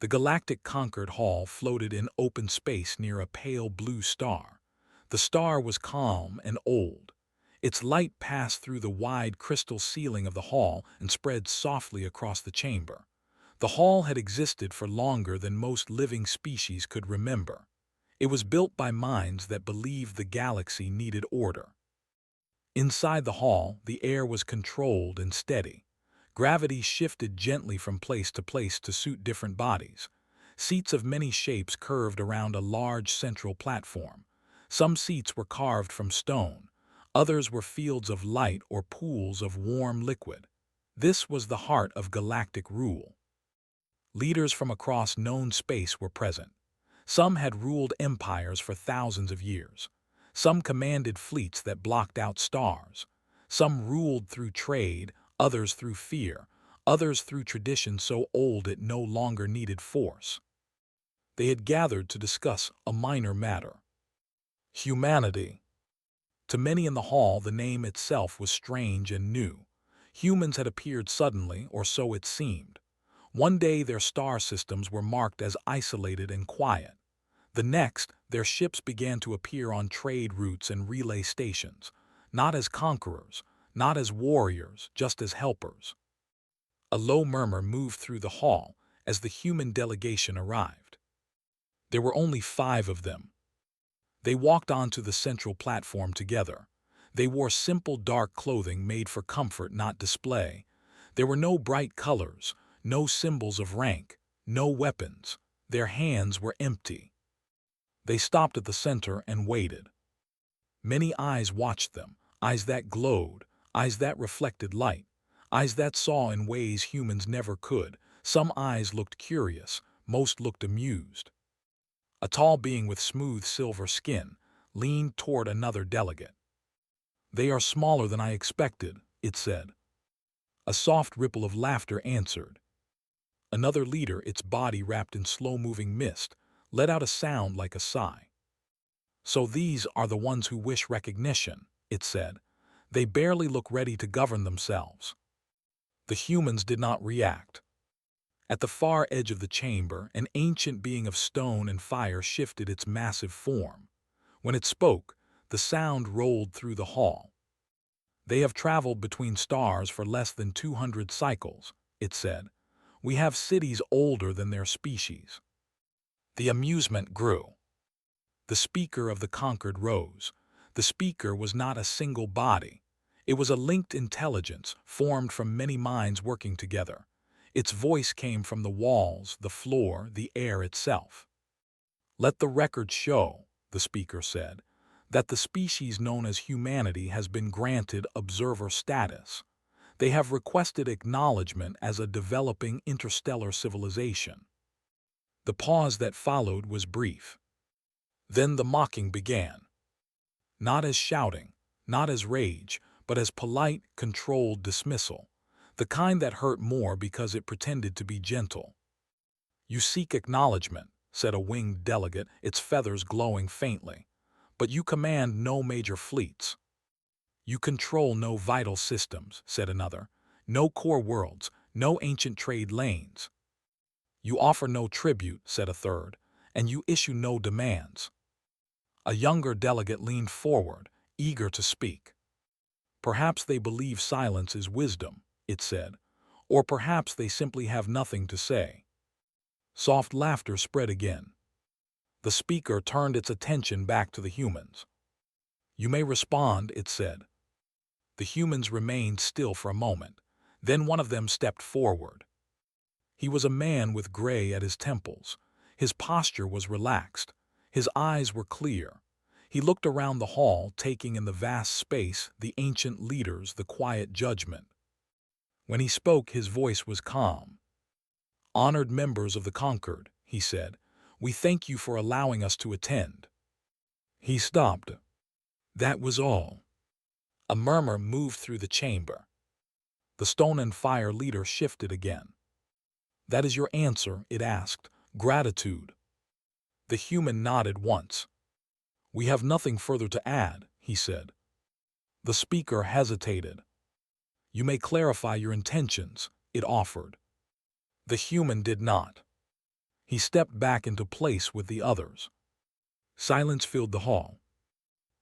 The galactic Concord Hall floated in open space near a pale blue star. The star was calm and old. Its light passed through the wide crystal ceiling of the hall and spread softly across the chamber. The hall had existed for longer than most living species could remember. It was built by minds that believed the galaxy needed order. Inside the hall, the air was controlled and steady. Gravity shifted gently from place to place to suit different bodies. Seats of many shapes curved around a large central platform. Some seats were carved from stone. Others were fields of light or pools of warm liquid. This was the heart of galactic rule. Leaders from across known space were present. Some had ruled empires for thousands of years. Some commanded fleets that blocked out stars. Some ruled through trade, others through fear, others through tradition so old it no longer needed force. They had gathered to discuss a minor matter: humanity. To many in the hall, the name itself was strange and new. Humans had appeared suddenly, or so it seemed. One day their star systems were marked as isolated and quiet. The next, their ships began to appear on trade routes and relay stations, not as conquerors, not as warriors, just as helpers. A low murmur moved through the hall as the human delegation arrived. There were only 5 of them. They walked onto the central platform together. They wore simple dark clothing made for comfort, not display. There were no bright colors, no symbols of rank, no weapons. Their hands were empty. They stopped at the center and waited. Many eyes watched them, eyes that glowed, eyes that reflected light, eyes that saw in ways humans never could. Some eyes looked curious, most looked amused. A tall being with smooth silver skin leaned toward another delegate. "They are smaller than I expected," it said. A soft ripple of laughter answered. Another leader, its body wrapped in slow-moving mist, let out a sound like a sigh. "So these are the ones who wish recognition," it said. "They barely look ready to govern themselves." The humans did not react. At the far edge of the chamber, an ancient being of stone and fire shifted its massive form. When it spoke, the sound rolled through the hall. "They have traveled between stars for less than 200 cycles," it said. "We have cities older than their species." The amusement grew. The speaker of the conquered rose. The speaker was not a single body. It was a linked intelligence, formed from many minds working together. Its voice came from the walls, the floor, the air itself. "Let the record show," the speaker said, "that the species known as humanity has been granted observer status. They have requested acknowledgement as a developing interstellar civilization." The pause that followed was brief. Then the mocking began. Not as shouting, not as rage, but as polite, controlled dismissal. The kind that hurt more because it pretended to be gentle. "You seek acknowledgement," said a winged delegate, its feathers glowing faintly. "But you command no major fleets." "You control no vital systems," said another. "No core worlds, no ancient trade lanes." "You offer no tribute," said a third, "and you issue no demands." A younger delegate leaned forward, eager to speak. "Perhaps they believe silence is wisdom," it said, "or perhaps they simply have nothing to say." Soft laughter spread again. The speaker turned its attention back to the humans. "You may respond," it said. The humans remained still for a moment. Then one of them stepped forward. He was a man with gray at his temples. His posture was relaxed. His eyes were clear. He looked around the hall, taking in the vast space, the ancient leaders, the quiet judgment. When he spoke, his voice was calm. "Honored members of the conquered," he said, "we thank you for allowing us to attend." He stopped. That was all. A murmur moved through the chamber. The stone and fire leader shifted again. "That is your answer?" it asked. "Gratitude." The human nodded once. "We have nothing further to add," he said. The speaker hesitated. "You may clarify your intentions," it offered. The human did not. He stepped back into place with the others. Silence filled the hall.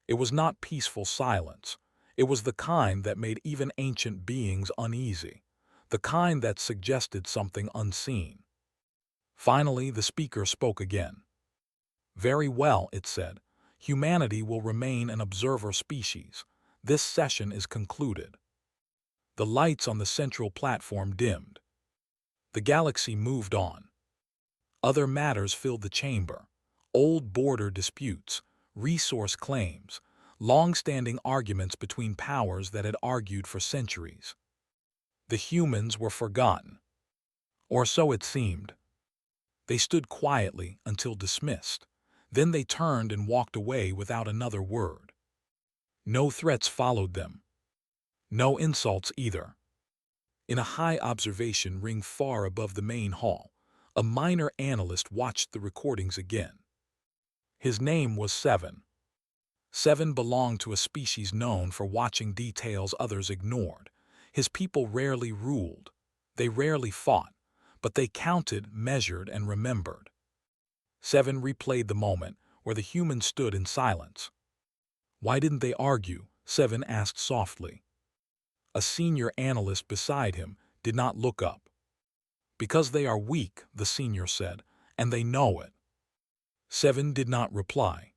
It was not peaceful silence. It was the kind that made even ancient beings uneasy, the kind that suggested something unseen. Finally, the speaker spoke again. "Very well," it said. "Humanity will remain an observer species. This session is concluded." The lights on the central platform dimmed. The galaxy moved on. Other matters filled the chamber. Old border disputes, resource claims, long-standing arguments between powers that had argued for centuries. The humans were forgotten. Or so it seemed. They stood quietly until dismissed. Then they turned and walked away without another word. No threats followed them. No insults either. In a high observation ring far above the main hall, a minor analyst watched the recordings again. His name was Seven. Seven belonged to a species known for watching details others ignored. His people rarely ruled. They rarely fought, but they counted, measured, and remembered. Seven replayed the moment where the humans stood in silence. "Why didn't they argue?" Seven asked softly. A senior analyst beside him did not look up. "Because they are weak," the senior said, "and they know it." Seven did not reply.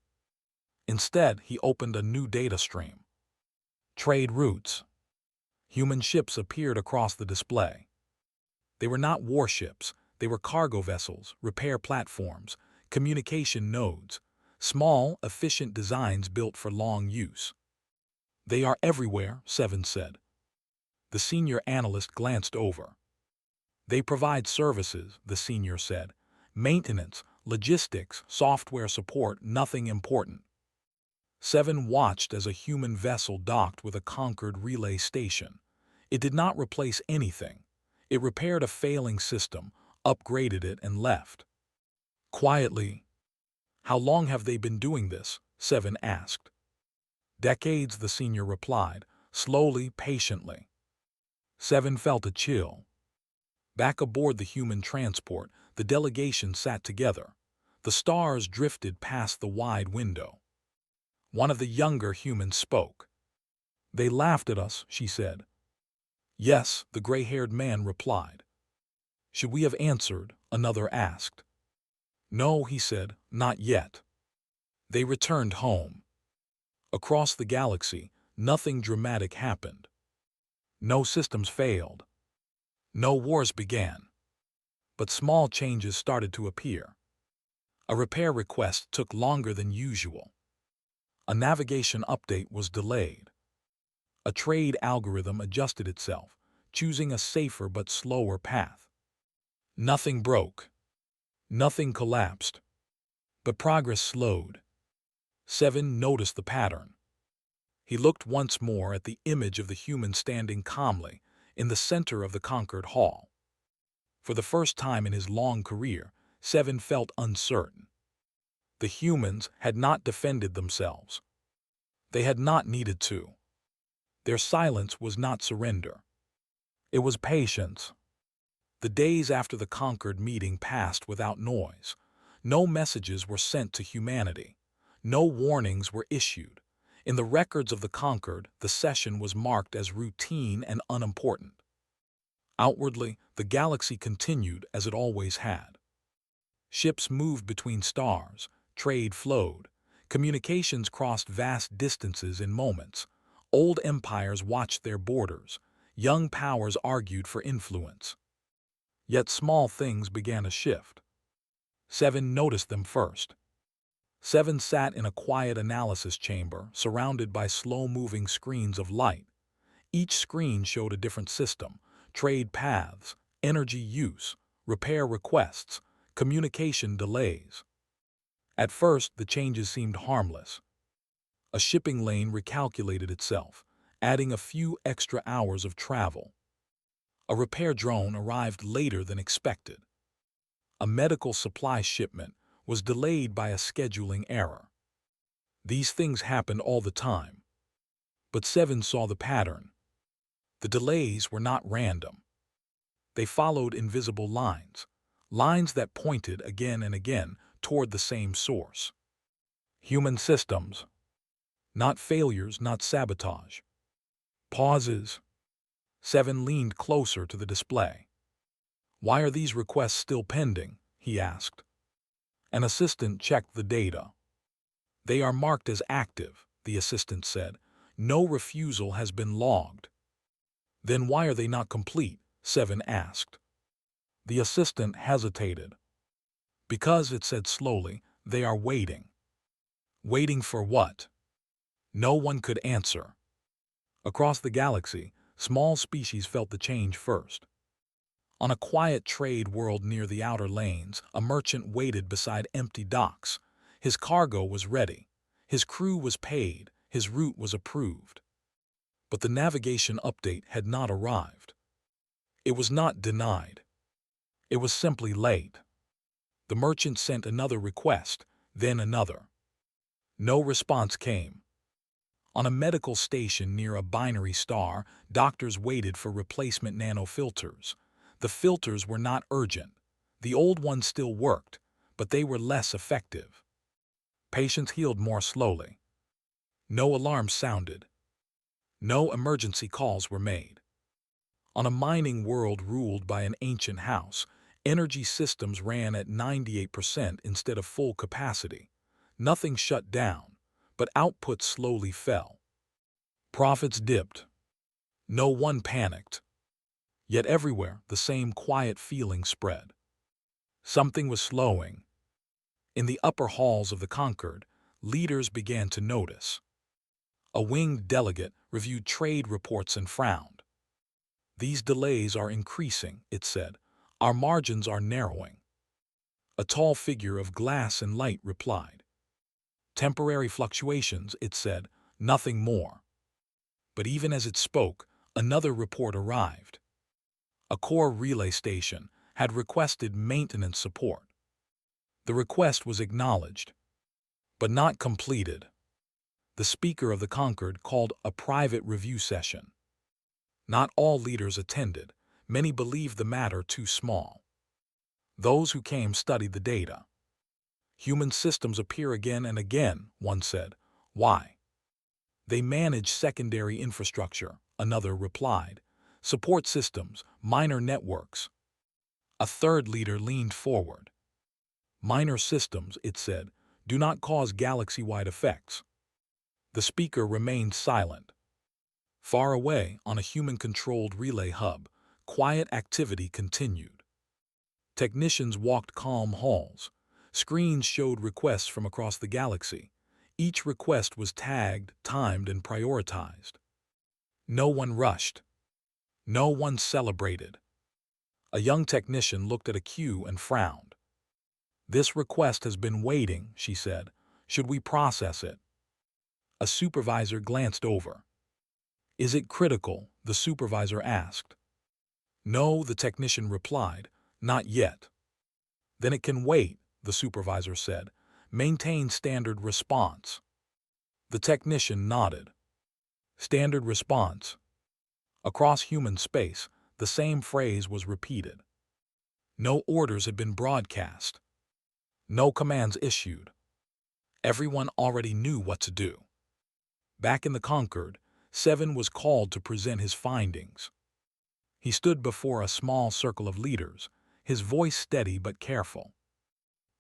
Instead, he opened a new data stream. Trade routes. Human ships appeared across the display. They were not warships. They were cargo vessels, repair platforms, communication nodes, small, efficient designs built for long use. "They are everywhere," Seven said. The senior analyst glanced over. "They provide services," the senior said. "Maintenance, logistics, software support, nothing important." Seven watched as a human vessel docked with a conquered relay station. It did not replace anything. It repaired a failing system, upgraded it, and left. Quietly. "How long have they been doing this?" Seven asked. "Decades," the senior replied, slowly, patiently. Seven felt a chill. Back aboard the human transport, the delegation sat together. The stars drifted past the wide window. One of the younger humans spoke. "They laughed at us," she said. "Yes," the gray-haired man replied. "Should we have answered?" another asked. "No," he said, "not yet." They returned home. Across the galaxy, nothing dramatic happened. No systems failed. No wars began. But small changes started to appear. A repair request took longer than usual. A navigation update was delayed. A trade algorithm adjusted itself, choosing a safer but slower path. Nothing broke. Nothing collapsed. But progress slowed. Seven noticed the pattern. He looked once more at the image of the human standing calmly in the center of the conquered hall. For the first time in his long career, Seven felt uncertain. The humans had not defended themselves. They had not needed to. Their silence was not surrender. It was patience. The days after the conquered meeting passed without noise. No messages were sent to humanity. No warnings were issued. In the records of the conquered, the session was marked as routine and unimportant. Outwardly, the galaxy continued as it always had. Ships moved between stars, trade flowed, communications crossed vast distances in moments, old empires watched their borders, young powers argued for influence. Yet small things began to shift. Seven noticed them first. Seven sat in a quiet analysis chamber surrounded by slow-moving screens of light. Each screen showed a different system, trade paths, energy use, repair requests, communication delays. At first, the changes seemed harmless. A shipping lane recalculated itself, adding a few extra hours of travel. A repair drone arrived later than expected. A medical supply shipment was delayed by a scheduling error. These things happened all the time. But Seven saw the pattern. The delays were not random. They followed invisible lines, lines that pointed again and again toward the same source. Human systems. Not failures, not sabotage. Pauses. Seven leaned closer to the display. "Why are these requests still pending?" he asked. An assistant checked the data. "They are marked as active," the assistant said. "No refusal has been logged." "Then why are they not complete?" Seven asked. The assistant hesitated. "Because," it said slowly, "they are waiting." Waiting for what? No one could answer. Across the galaxy, small species felt the change first. On a quiet trade world near the outer lanes, a merchant waited beside empty docks. His cargo was ready. His crew was paid. His route was approved. But the navigation update had not arrived. It was not denied. It was simply late. The merchant sent another request, then another. No response came. On a medical station near a binary star, doctors waited for replacement nanofilters. The filters were not urgent. The old ones still worked, but they were less effective. Patients healed more slowly. No alarms sounded. No emergency calls were made. On a mining world ruled by an ancient house, energy systems ran at 98% instead of full capacity. Nothing shut down, but output slowly fell. Profits dipped. No one panicked. Yet everywhere, the same quiet feeling spread. Something was slowing. In the upper halls of the Concord, leaders began to notice. A winged delegate reviewed trade reports and frowned. "These delays are increasing," it said. "Our margins are narrowing." A tall figure of glass and light replied. "Temporary fluctuations," it said, "nothing more." But even as it spoke, another report arrived. A core relay station had requested maintenance support. The request was acknowledged, but not completed. The speaker of the Concord called a private review session. Not all leaders attended. Many believed the matter too small. Those who came studied the data. "Human systems appear again and again," one said. "Why?" "They manage secondary infrastructure," another replied. "Support systems, minor networks." A third leader leaned forward. "Minor systems," it said, "do not cause galaxy-wide effects." The speaker remained silent. Far away, on a human-controlled relay hub, quiet activity continued. Technicians walked calm halls. Screens showed requests from across the galaxy. Each request was tagged, timed, and prioritized. No one rushed. No one celebrated. A young technician looked at a queue and frowned. "This request has been waiting," she said. "Should we process it?" A supervisor glanced over. "Is it critical?" the supervisor asked. "No," the technician replied. "Not yet." "Then it can wait," the supervisor said. "Maintain standard response." The technician nodded. Standard response. Across human space, the same phrase was repeated. No orders had been broadcast. No commands issued. Everyone already knew what to do. Back in the Concord, Seven was called to present his findings. He stood before a small circle of leaders, his voice steady but careful.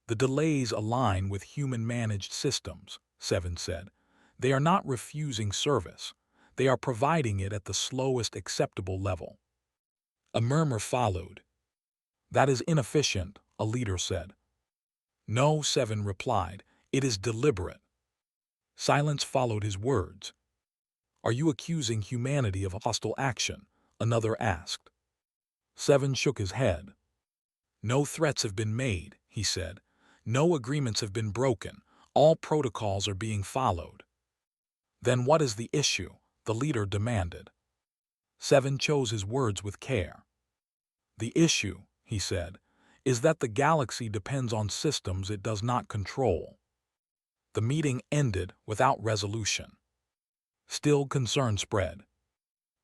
"The delays align with human-managed systems," Seven said. "They are not refusing service. They are providing it at the slowest acceptable level." A murmur followed. "That is inefficient," a leader said. "No," Seven replied. "It is deliberate." Silence followed his words. "Are you accusing humanity of hostile action?" another asked. Seven shook his head. "No threats have been made," he said. "No agreements have been broken. All protocols are being followed." "Then what is the issue?" the leader demanded. Seven chose his words with care. "The issue," he said, "is that the galaxy depends on systems it does not control." The meeting ended without resolution. Still, concern spread.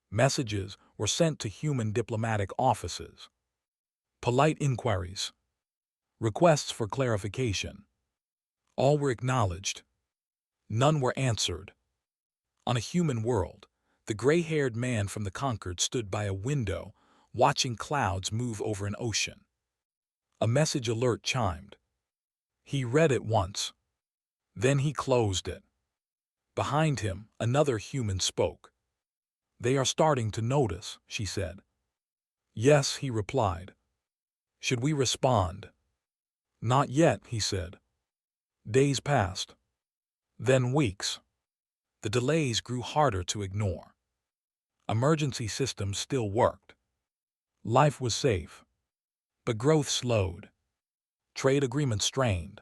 Messages were sent to human diplomatic offices. Polite inquiries. Requests for clarification. All were acknowledged. None were answered. On a human world, the gray-haired man from the Concord stood by a window, watching clouds move over an ocean. A message alert chimed. He read it once. Then he closed it. Behind him, another human spoke. "They are starting to notice," she said. "Yes," he replied. "Should we respond?" "Not yet," he said. Days passed. Then weeks. The delays grew harder to ignore. Emergency systems still worked. Life was safe. But growth slowed. Trade agreements strained.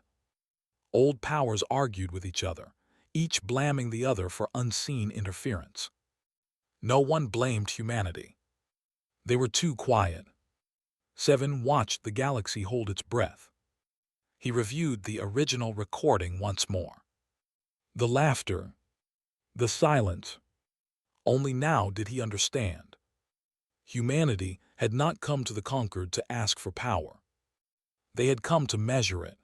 Old powers argued with each other, each blaming the other for unseen interference. No one blamed humanity. They were too quiet. Seven watched the galaxy hold its breath. He reviewed the original recording once more. The laughter, the silence. Only now did he understand. Humanity had not come to the Concord to ask for power. They had come to measure it.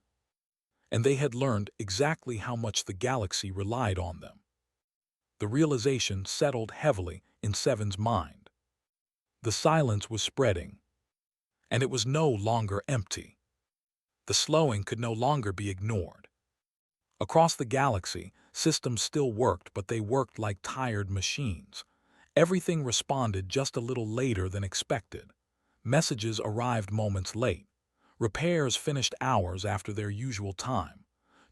And they had learned exactly how much the galaxy relied on them. The realization settled heavily in Seven's mind. The silence was spreading, and it was no longer empty. The slowing could no longer be ignored. Across the galaxy, systems still worked, but they worked like tired machines. Everything responded just a little later than expected. Messages arrived moments late. Repairs finished hours after their usual time.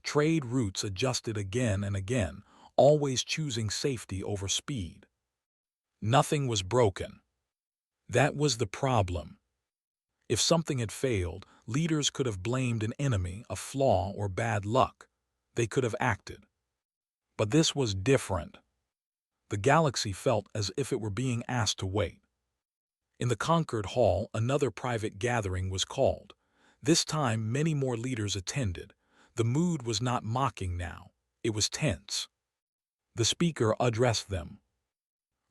Trade routes adjusted again and again, always choosing safety over speed. Nothing was broken. That was the problem. If something had failed, leaders could have blamed an enemy, a flaw, or bad luck. They could have acted. But this was different. The galaxy felt as if it were being asked to wait. In the Concord Hall, another private gathering was called. This time, many more leaders attended. The mood was not mocking now. It was tense. The speaker addressed them.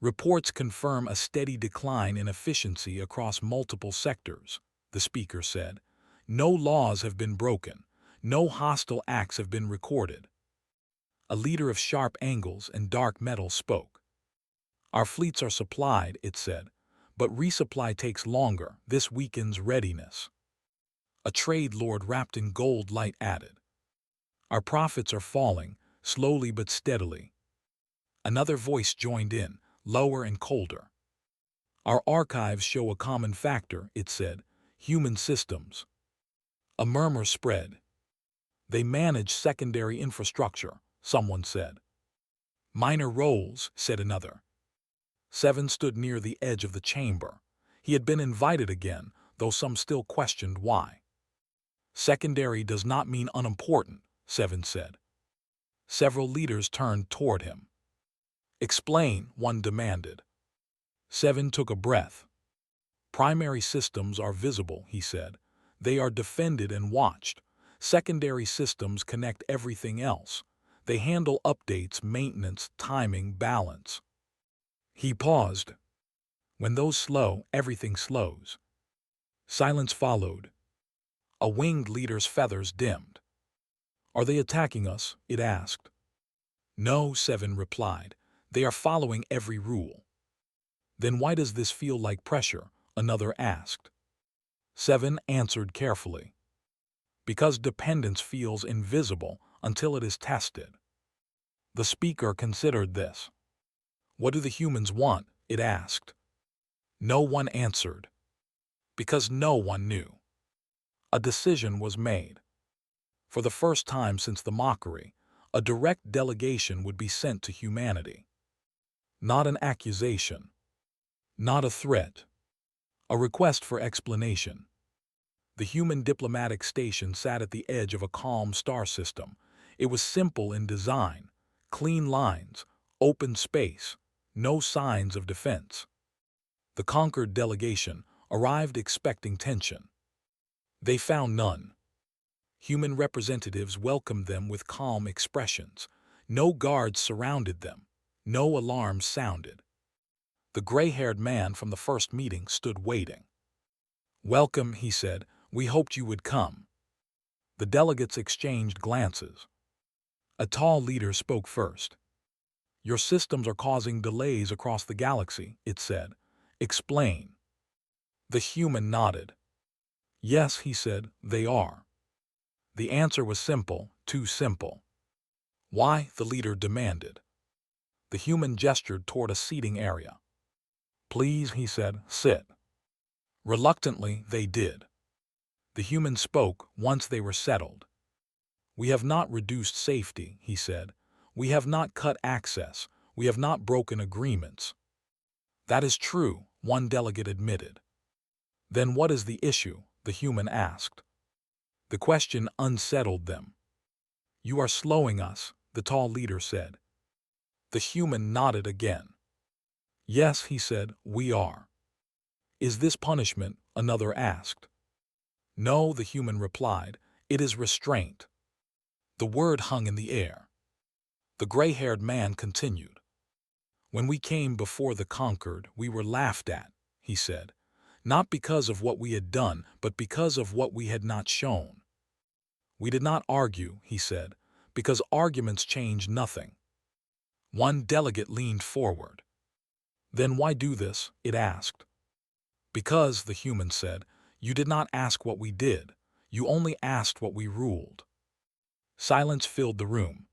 "Reports confirm a steady decline in efficiency across multiple sectors," the speaker said. "No laws have been broken. No hostile acts have been recorded." A leader of sharp angles and dark metal spoke. "Our fleets are supplied," it said, "but resupply takes longer. This weakens readiness." A trade lord wrapped in gold light added, "Our profits are falling, slowly but steadily." Another voice joined in, lower and colder. "Our archives show a common factor," it said, "human systems." A murmur spread. "They manage secondary infrastructure," someone said. "Minor roles," said another. Seven stood near the edge of the chamber. He had been invited again, though some still questioned why. "Secondary does not mean unimportant," Seven said. Several leaders turned toward him. "Explain," one demanded. Seven took a breath. "Primary systems are visible," he said. "They are defended and watched. Secondary systems connect everything else. They handle updates, maintenance, timing, balance." He paused. "When those slow, everything slows." Silence followed. A winged leader's feathers dimmed. "Are they attacking us?" it asked. "No," Seven replied. "They are following every rule." "Then why does this feel like pressure?" another asked. Seven answered carefully. "Because dependence feels invisible until it is tested." The speaker considered this. "What do the humans want?" it asked. No one answered. Because no one knew. A decision was made. For the first time since the mockery, a direct delegation would be sent to humanity. Not an accusation. Not a threat. A request for explanation. The human diplomatic station sat at the edge of a calm star system. It was simple in design, clean lines, open space, no signs of defense. The conquered delegation arrived expecting tension. They found none. Human representatives welcomed them with calm expressions. No guards surrounded them. No alarms sounded. The gray-haired man from the first meeting stood waiting. "Welcome," he said. "We hoped you would come." The delegates exchanged glances. A tall leader spoke first. "Your systems are causing delays across the galaxy," it said. "Explain." The human nodded. "Yes," he said, "they are." The answer was simple, too simple. "Why?" the leader demanded. The human gestured toward a seating area. "Please," he said, "sit." Reluctantly, they did. The human spoke once they were settled. "We have not reduced safety," he said. "We have not cut access. We have not broken agreements." "That is true," one delegate admitted. "Then what is the issue?" the human asked. The question unsettled them. "You are slowing us," the tall leader said. The human nodded again. "Yes," he said, "we are." "Is this punishment?" another asked. "No," the human replied. "It is restraint." The word hung in the air. The gray-haired man continued. "When we came before the conquered, we were laughed at," he said. "Not because of what we had done, but because of what we had not shown." "We did not argue," he said, "because arguments change nothing." One delegate leaned forward. "Then why do this?" it asked. "Because," the human said, "you did not ask what we did. You only asked what we ruled." Silence filled the room.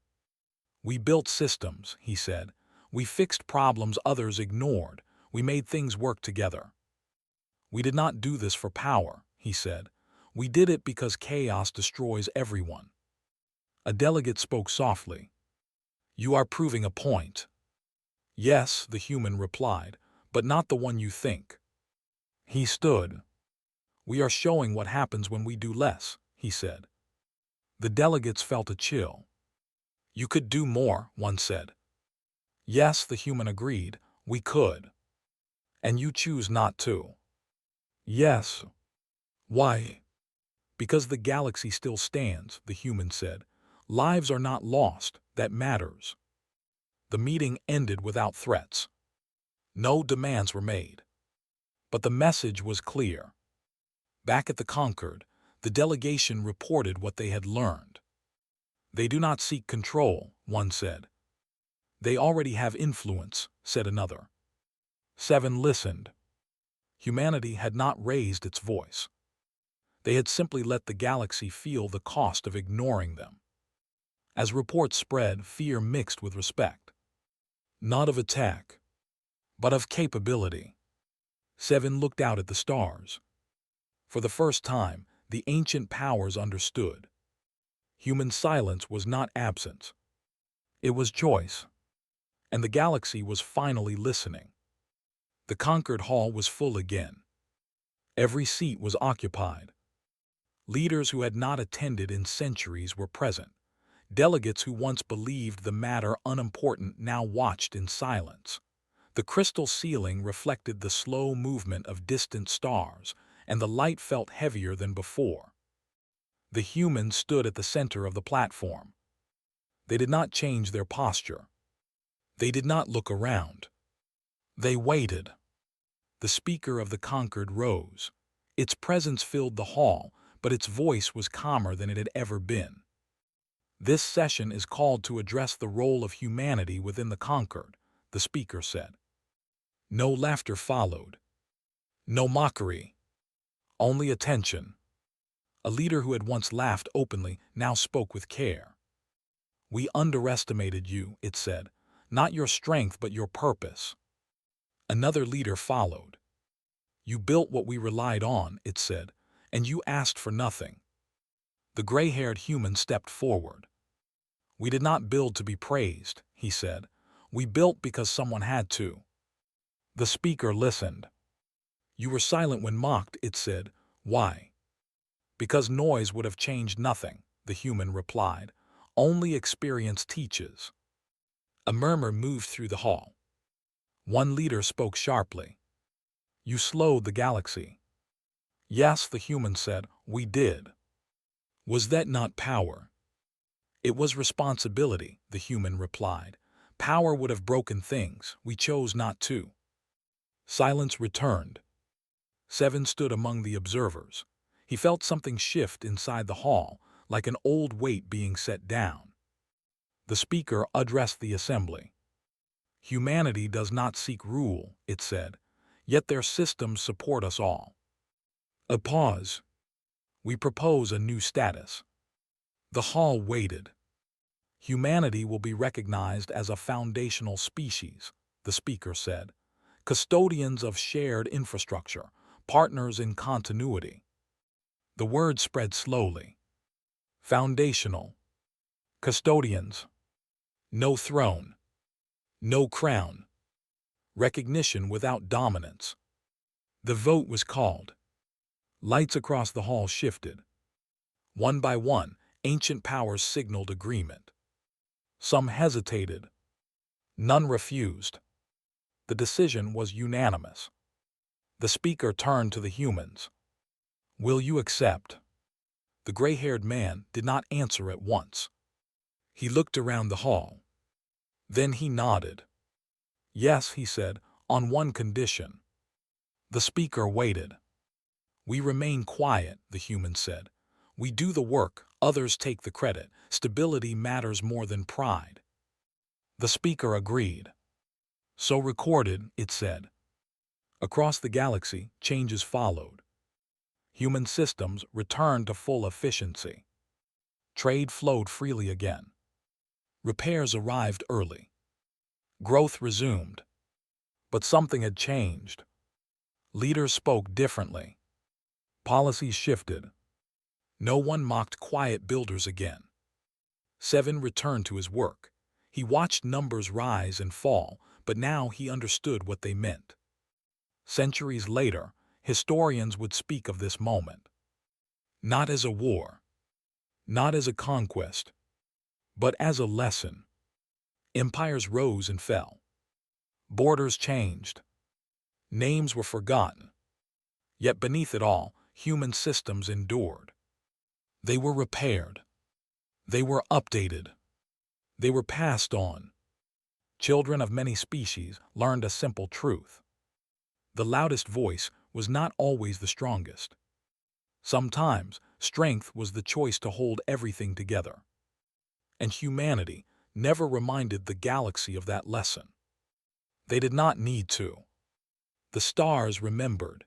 "We built systems," he said. "We fixed problems others ignored. We made things work together." "We did not do this for power," he said. "We did it because chaos destroys everyone." A delegate spoke softly. "You are proving a point." "Yes," the human replied, "but not the one you think." He stood. "We are showing what happens when we do less," he said. The delegates felt a chill. "You could do more," one said. "Yes," the human agreed, "we could." "And you choose not to." "Yes." "Why?" "Because the galaxy still stands," the human said. "Lives are not lost, that matters." The meeting ended without threats. No demands were made. But the message was clear. Back at the Concord, the delegation reported what they had learned. "They do not seek control," one said. "They already have influence," said another. 7 listened. Humanity had not raised its voice. They had simply let the galaxy feel the cost of ignoring them. As reports spread, fear mixed with respect. Not of attack, but of capability. 7 looked out at the stars. For the first time, the ancient powers understood. Human silence was not absence. It was choice. And the galaxy was finally listening. The Concord Hall was full again. Every seat was occupied. Leaders who had not attended in centuries were present. Delegates who once believed the matter unimportant now watched in silence. The crystal ceiling reflected the slow movement of distant stars, and the light felt heavier than before. The humans stood at the center of the platform. They did not change their posture. They did not look around. They waited. The speaker of the Concord rose. Its presence filled the hall, but its voice was calmer than it had ever been. "This session is called to address the role of humanity within the Concord," the speaker said. No laughter followed. No mockery. Only attention. A leader who had once laughed openly now spoke with care. "We underestimated you," it said. "Not your strength, but your purpose." Another leader followed. "You built what we relied on," it said, "and you asked for nothing." The gray-haired human stepped forward. "We did not build to be praised," he said. "We built because someone had to." The speaker listened. "You were silent when mocked," it said. "Why?" "Because noise would have changed nothing," the human replied. "Only experience teaches." A murmur moved through the hall. One leader spoke sharply. "You slowed the galaxy." "Yes," the human said, "we did." "Was that not power?" "It was responsibility," the human replied. "Power would have broken things. We chose not to." Silence returned. 7 stood among the observers. He felt something shift inside the hall. like an old weight being set down. The speaker addressed the assembly. Humanity does not seek rule, it said, yet their systems support us all. A pause. We propose a new status. The hall waited. Humanity will be recognized as a foundational species, the speaker said, custodians of shared infrastructure, partners in continuity. The word spread slowly. Foundational. Custodians. No throne. No crown. Recognition without dominance. The vote was called. Lights across the hall shifted. One by one, ancient powers signaled agreement. Some hesitated. None refused. The decision was unanimous. The speaker turned to the humans. Will you accept? The gray-haired man did not answer at once. He looked around the hall. Then he nodded. Yes, he said, on one condition. The speaker waited. We remain quiet, the human said. We do the work, others take the credit. Stability matters more than pride. The speaker agreed. So recorded, it said. Across the galaxy, changes followed. Human systems returned to full efficiency. Trade flowed freely again. Repairs arrived early. Growth resumed. But something had changed. Leaders spoke differently. Policies shifted. No one mocked quiet builders again. Seven returned to his work. He watched numbers rise and fall, but now he understood what they meant. Centuries later, historians would speak of this moment. Not as a war, not as a conquest, but as a lesson. Empires rose and fell. Borders changed. Names were forgotten. Yet beneath it all, human systems endured. They were repaired. They were updated. They were passed on. Children of many species learned a simple truth. The loudest voice was not always the strongest. Sometimes, strength was the choice to hold everything together. And humanity never reminded the galaxy of that lesson. They did not need to. The stars remembered.